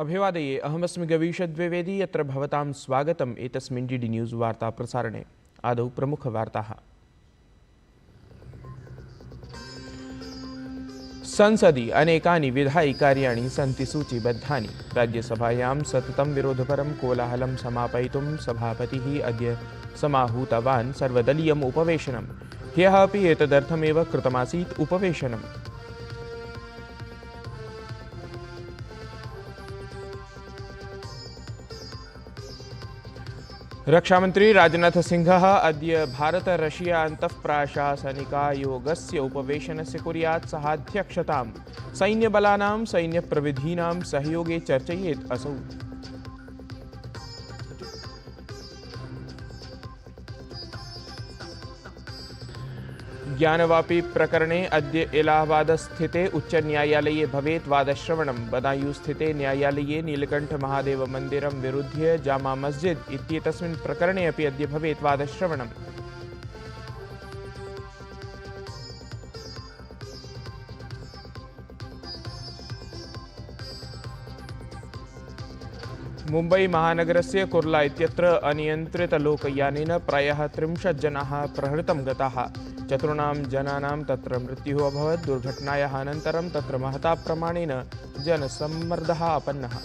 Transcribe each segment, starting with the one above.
अभिवादये अहमस्मि गवीश द्विवेदी यत्र भवतां स्वागतम् एतस्मिन् डीडी न्यूज़ वार्ता प्रसारणे। आदौ प्रमुखवार्ताः। संसदि अनेकानि विधायि कार्याणि सन्ति सूचीबद्धानि। राज्यसभायां सततं विरोधपरं कोलाहलं समापयितुं सभापतिः अद्य समाहूतवान् सर्वदलीयम् उपवेशनम्। ह्यः अपि एतदर्थमेव कृतमासीत् उपवेशनम्। रक्षामंत्री राजनाथ सिंहः अद्य भारत रशिया अन्तःप्राशासनिकायोगस्य उपवेशनस्य कुर्यात्। सः अध्यक्षतां सैन्यबलानां सैन्यप्रविधीनां सहयोगे चर्चयेत् असौ। ज्ञानवापी प्रकरणे अद्य इलाहाबादस्थिते उच्चन्यायालये भवेत् वादश्रवणं। बदायूंस्थिते न्यायालये नीलकण्ठमहादेवमन्दिरं विरुध्य जामा मस्जिद इत्येतस्मिन् प्रकरणे अपि अद्य भवेत् वादश्रवणम्। मुम्बै महानगरस्य कुर्ला इत्यत्र अनियन्त्रितलोकयानेन प्रायः 30 जनाः प्रहृतं गताः। 4 जनानां तत्र मृत्युः अभवत्। दुर्घटनायाः अनन्तरं तत्र महता प्रमाणेन जनसम्मर्दः आपन्नः।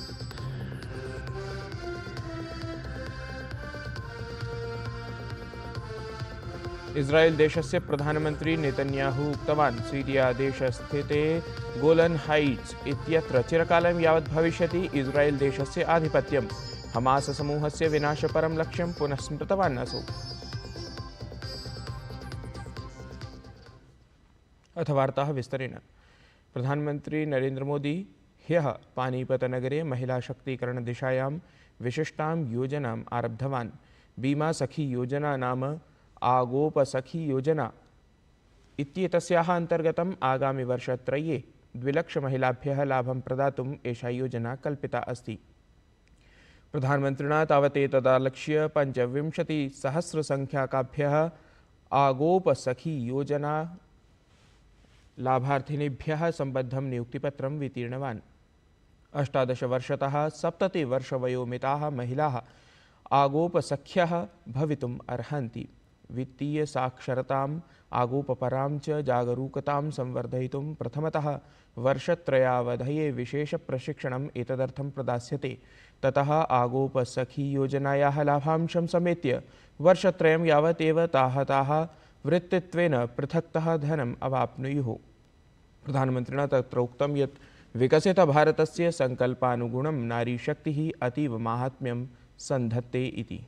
इस्राएल देशस्य प्रधानमन्त्री नेतन्याहू उक्तवान् सीरिया देशस्थिते गोलन हाइट्स इत्यत्र चिरकालं यावत् भविष्यति इस्राएल देशस्य आधिपत्यम्। हमास समूहस्य विनाशपरं लक्ष्यं पुनः स्मृतवान् असौ। अथ वार्ताः विस्तरेण। प्रधानमन्त्री नरेन्द्र मोदी ह्यः पानीपतनगरे महिलाशक्तीकरणदिशायां विशिष्टां योजनाम् आरब्धवान्। बीमा सखी योजना नाम आगोपसखी योजना इत्येतस्याः अन्तर्गतम् आगामिवर्षत्रये 2 लाख महिलाभ्यः लाभं प्रदातुम् एषा योजना कल्पिता अस्ति। प्रधानमन्त्रिणा तावत् एतदालक्ष्य 25,000 आगोपसखी योजना लाभार्थिनेभ्यः सम्बद्धं नियुक्तिपत्रं वितीर्णवान्। 18 वर्षतः 70 वर्षवयोमिताः महिलाः आगोपसख्यः भवितुम् अर्हन्ति। वित्तीय साक्षरताम् आगोपपरां च जागरूकतां संवर्धयितुं प्रथमतः वर्षत्रयावधये विशेषप्रशिक्षणम् एतदर्थं प्रदास्यते। ततः आगोपसखी योजनायाः लाभांशं समेत्य वर्षत्रयं यावत् एव ताः वृत्तित्वेन पृथक्तः धनम् अवाप्नुयुः। प्रधानमन्त्रिणा तत्र उक्तं यत् विकसितभारतस्य सङ्कल्पानुगुणं नारीशक्तिः अतीव माहात्म्यं सन्धत्ते इति।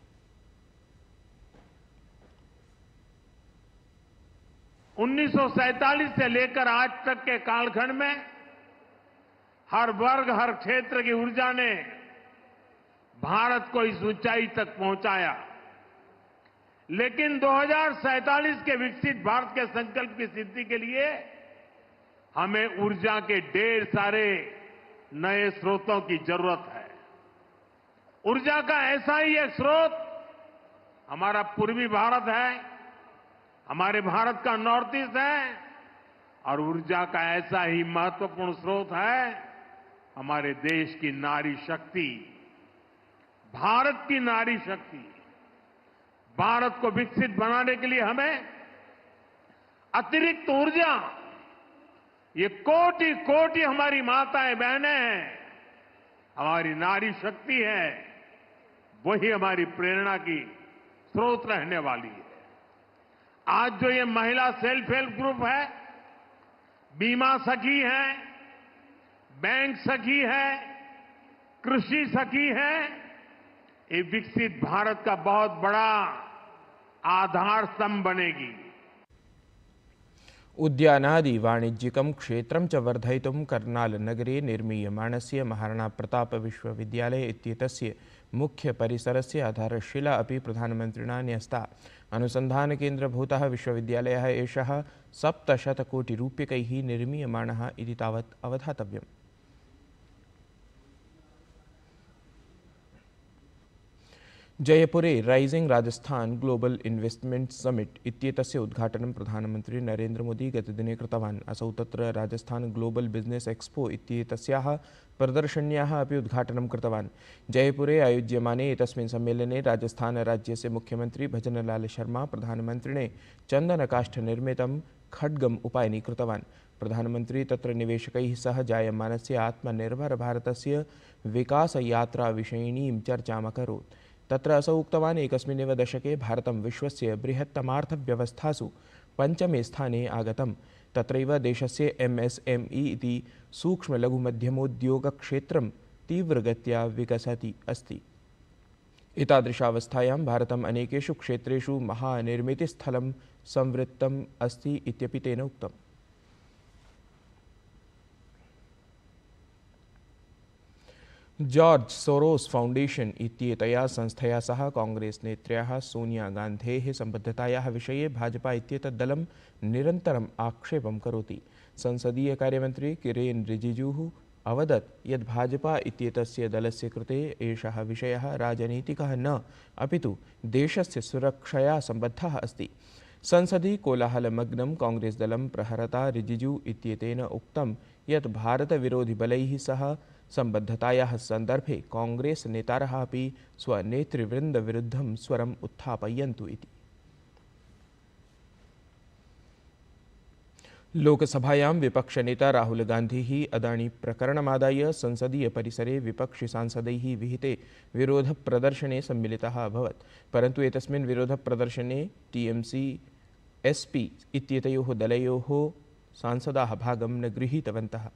1947 से लेकर आज तक के कालखंड में हर वर्ग हर क्षेत्र की ऊर्जा ने भारत को इस ऊंचाई तक पहुंचाया। लेकिन 2047 के विकसित भारत के संकल्प की सिद्धि के लिए हमें ऊर्जा के ढेर सारे नए स्रोतों की जरूरत है। ऊर्जा का ऐसा ही एक स्रोत हमारा पूर्वी भारत है, हमारे भारत का नॉर्थ ईस्ट है, और ऊर्जा का ऐसा ही महत्वपूर्ण स्रोत है हमारे देश की नारी शक्ति, भारत की नारी शक्ति। भारत को विकसित बनाने के लिए हमें अतिरिक्त ऊर्जा, ये कोटि कोटि हमारी माताएं बहनें हैं, हमारी नारी शक्ति है, वही हमारी प्रेरणा की स्रोत रहने वाली है। आज जो ये महिला सेल्फ हेल्प ग्रुप है, बीमा सखी है, बैंक सखी है, कृषि सखी है, ये विकसित भारत का बहुत बड़ा आधार स्तंभ बनेगी। उद्यानादि वाणिज्यिकं क्षेत्रं च वर्धयितुं कर्नालनगरे निर्मीयमाणस्य महाराणा प्रताप विश्वविद्यालय इत्येतस्य मुख्यपरिसरस्य आधारशिला अपि प्रधानमन्त्रिणा न्यस्ता। अनुसन्धानकेन्द्रभूतः विश्वविद्यालयः एषः 700 कोटिरूप्यकैः निर्मीयमाणः इति तावत् अवधातव्यम्। जयपुरे rising Rajasthan global investment summit इत्येतस्य उद्घाटनं प्रधानमन्त्री नरेन्द्रमोदी गतदिने कृतवान्। असौ तत्र राजस्थान ग्लोबल बिजनेस एक्सपो इत्येतस्याः प्रदर्शन्याः अपि उद्घाटनं कृतवान्। जयपुरे आयोज्यमाने एतस्मिन् सम्मेलने राजस्थानराज्यस्य मुख्यमन्त्री भजनलाल शर्मा प्रधानमन्त्रिणे चन्दनकाष्ठनिर्मितं खड्गम् उपायनीकृतवान्। प्रधानमन्त्री तत्र निवेशकैः सह जायमानस्य आत्मनिर्भरभारतस्य विकासयात्राविषयिणीं चर्चामकरोत्। तत्र असौ उक्तवान्, एकस्मिन्नेव दशके भारतं विश्वस्य बृहत्तमार्थव्यवस्थासु पञ्चमे स्थाने आगतम्। तत्रैव देशस्य MSME इति सूक्ष्मलघुमध्यमोद्योगक्षेत्रं तीव्रगत्या विकसति अस्ति। एतादृशावस्थायां भारतम् अनेकेषु क्षेत्रेषु महानिर्मितिस्थलं संवृत्तम् अस्ति इत्यपि तेन उक्तम्। जॉर्ज सोरोस् फाउण्डेशन् इत्येतया संस्थया सह कांग्रेस नेत्र्याः सोनिया गान्धेः सम्बद्धतायाः विषये भाजपा इत्येतत् दलं निरन्तरम् आक्षेपं करोति। संसदीय कार्यमन्त्री किरेन रिजिजुः अवदत् यत् भाजपा इत्येतस्य दलस्य कृते एषः विषयः राजनीतिकः न, अपितु देशस्य सुरक्षया सम्बद्धः अस्ति। संसदि कोलाहलमग्नं कांग्रेसदलं प्रहरता रिजिजू इत्येतेन उक्तं यत् भारतविरोधिबलैः सह सम्बद्धतायाः सन्दर्भे कांग्रेस नेतारः अपि स्वनेतृवृन्दविरुद्धं स्वरम् उत्थापयन्तु इति। लोकसभायां विपक्षनेता राहुल गान्धी अदानी प्रकरणमादाय संसदीय परिसरे विपक्षिसांसदैः विहिते विरोधप्रदर्शने सम्मिलितः अभवत्। परन्तु एतस्मिन् विरोधप्रदर्शने TMC SP इत्येतयोः दलयोः सांसदाः भागं न गृहीतवन्तः।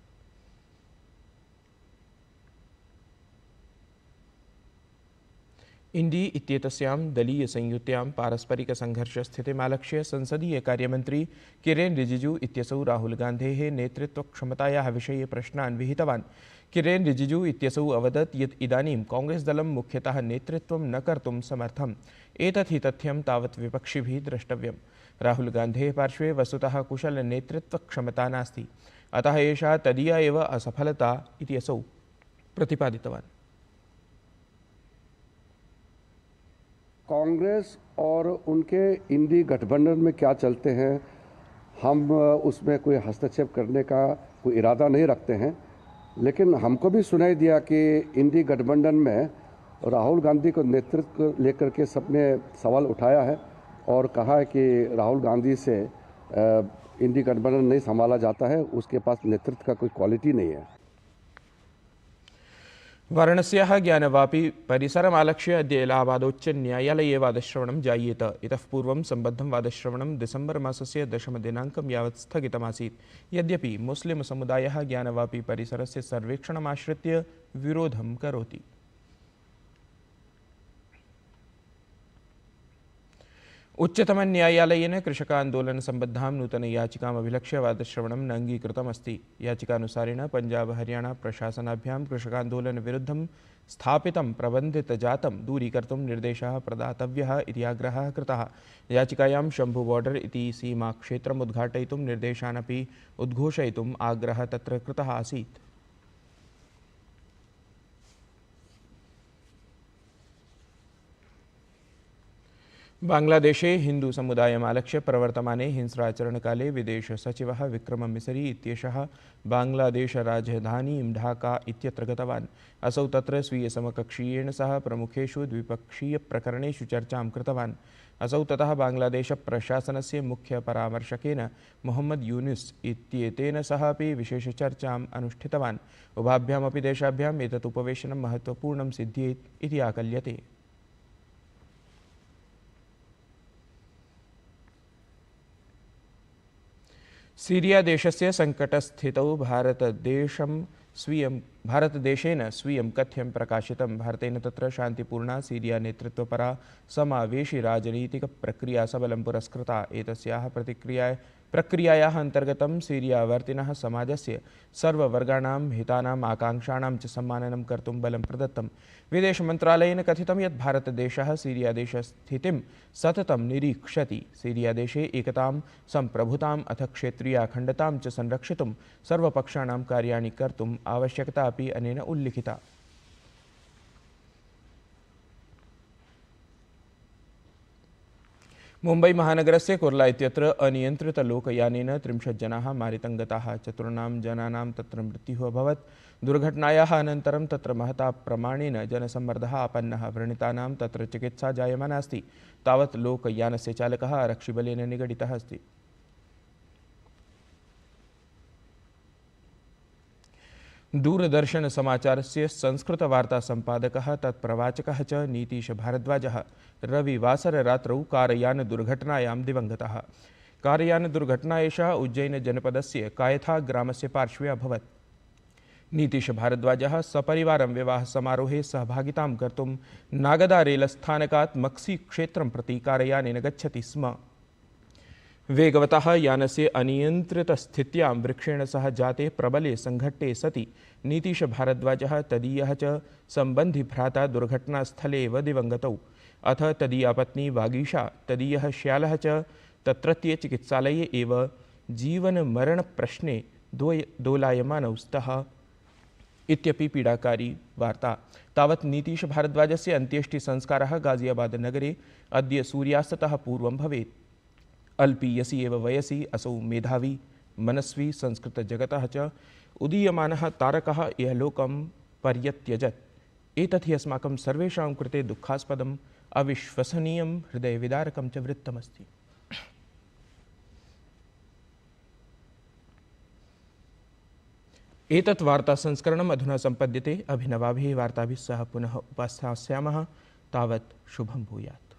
इण्डी इत्येतस्यां दलीयसंयुत्यां पारस्परिकसङ्घर्षस्थितिमालक्ष्य संसदीय कार्यमन्त्री किरेन रिजिजू इत्यसौ राहुल गान्धेः नेतृत्वक्षमतायाः विषये प्रश्नान् विहितवान्। किरेन रिजिजू इत्यसौ अवदत् यत् इदानीं कांग्रेसदलं मुख्यतः नेतृत्वं न कर्तुं समर्थम्। एतत् हि तथ्यं तावत् विपक्षिभिः द्रष्टव्यम्। राहुल गान्धेः पार्श्वे वस्तुतः कुशलनेतृत्वक्षमता नास्ति, अतः एषा तदीया एव असफलता इति असौ प्रतिपादितवान्। कांग्रेस और उनके इंडी गठबंधन में क्या चलते हैं, हम उसमें कोई हस्तक्षेप करने का कोई इरादा नहीं रखते हैं। लेकिन हमको भी सुनाई दिया कि इंडी गठबंधन में राहुल गांधी को नेतृत्व लेकर के सबने सवाल उठाया है और कहा है कि राहुल गांधी से इंडी गठबंधन नहीं संभाला जाता है, उसके पास नेतृत्व का कोई क्वालिटी नहीं है। वाराणस्याः ज्ञानवापी परिसरमालक्ष्य अद्य इलाहाबादोच्चन्यायालये वादश्रवणं जायेत। इतः पूर्वं सम्बद्धं वादश्रवणं डिसेम्बर् मासस्य 10 दिनाङ्कं यावत् स्थगितमासीत्। यद्यपि मुस्लिम समुदायः ज्ञानवापी परिसरस्य सर्वेक्षणमाश्रित्य विरोधं करोति। उच्चतमन्यायालयेन कृषकान्दोलनसम्बद्धां नूतनयाचिकामभिलक्ष्य वादश्रवणं न अङ्गीकृतमस्ति। याचिकानुसारेण पञ्जाब हरियाणा प्रशासनाभ्यां कृषकान्दोलनविरुद्धं स्थापितं प्रबन्धितजातं दूरीकर्तुं निर्देशः प्रदातव्यः इति आग्रहः कृतः। याचिकायां शम्भु बॉर्डर इति सीमाक्षेत्रम् उद्घाटयितुं निर्देशानपि उद्घोषयितुम् आग्रहः तत्र कृतः आसीत्। बांग्लादेशे हिंदू समुदायमालक्ष्य प्रवर्तमाने हिंसाचरणकाले विदेश सचिवः विक्रम मिसरी इत्येषः बांग्लादेश राजधानीं ढाका इत्यत्र गतवान्। असौ तत्र स्वीयसमकक्षीयेण सह प्रमुखेषु द्विपक्षीयप्रकरणेषु चर्चां कृतवान्। असौ ततः बांग्लादेश प्रशासनस्य मुख्यपरामर्शकेन मोहम्मद यूनुस इत्येतेन सह अपि विशेषचर्चाम् अनुष्ठितवान्। उभाभ्यामपि देशाभ्याम् एतत् उपवेशनं महत्त्वपूर्णं सिद्ध्येत् इति आकल्यते। सीरिया देशस्य संकटस्थितौ भारतदेशेन स्वीयं कथ्यं प्रकाशितं। भारतेन तत्र शान्तिपूर्णा सीरिया नेतृत्वपरा समावेशि राजनीतिकप्रक्रिया सबलं पुरस्कृता। एतस्याः प्रक्रियायाः अन्तर्गतं सीरियावर्तिनः समाजस्य सर्ववर्गाणां हितानाम् आकाङ्क्षाणां च सम्माननं कर्तुं बलं प्रदत्तम्। विदेशमन्त्रालयेन कथितं यत् भारतदेशः सीरियादेशस्थितिं सततं निरीक्षति। सीरियादेशे एकतां, सम्प्रभुताम् अथ क्षेत्रीयाखण्डतां च संरक्षितुं सर्वपक्षाणां कार्याणि कर्तुम् आवश्यकता अपि अनेन उल्लिखिता। मुम्बै महानगरस्य कुर्ला इत्यत्र अनियन्त्रितलोकयानेन 30 जनाः मारितं गताः। 4 जनानां तत्र मृत्युः अभवत्। दुर्घटनायाः अनन्तरं तत्र महता प्रमाणेन जनसम्मर्दः आपन्नः। व्रणितानां तत्र चिकित्सा जायमाना अस्ति। तावत् लोकयानस्य चालकः आरक्षिबलेन निगडितः अस्ति। दूरदर्शन समाचारस्य संस्कृतवार्ता सम्पादकः तत्प्रवाचकः च नीतीश भारद्वाजः रविवासररात्रौ कारयानदुर्घटनायां दिवङ्गतः। कारयानदुर्घटना एषा उज्जैनजनपदस्य कायथा ग्रामस्य पार्श्वे अभवत्। नीतीश भारद्वाजः सपरिवारं विवाहसमारोहे सहभागितां कर्तुं नागदा रेलस्थानकात् मक्सी क्षेत्रं प्रति कारयानेन गच्छति स्म। वेगवतः यानस्य अनियन्त्रितस्थित्यां वृक्षेण सह जाते प्रबले संघट्टे सति नीतीश भारद्वाजः तदीयः च सम्बन्धिभ्राता दुर्घटनास्थले एव दिवङ्गतौ। अथ तदीया पत्नी वागीशा तदीयः श्यालः च तत्रत्ये चिकित्सालये एव जीवनमरणप्रश्ने दोलायमानौ स्तः इत्यपि पीडाकारी वार्ता। तावत् नीतीश भारद्वाजस्य अन्त्येष्टिसंस्कारः गाजियाबाद नगरे अद्य सूर्यास्ततः पूर्वं भवेत्। अल्पीयसि एव वयसि असौ मेधावी मनस्वी संस्कृतजगतः च उदीयमानः तारकः इहलोकं पर्यत्यजत्। एतत् हि अस्माकं सर्वेषां कृते दुःखास्पदम् अविश्वसनीयं हृदयविदारकं च वृत्तमस्ति। एतत् वार्तासंस्करणम् अधुना सम्पद्यते। अभिनवाभिः वार्ताभिः सह पुनः उपस्थास्यामः। तावत् शुभं भूयात्।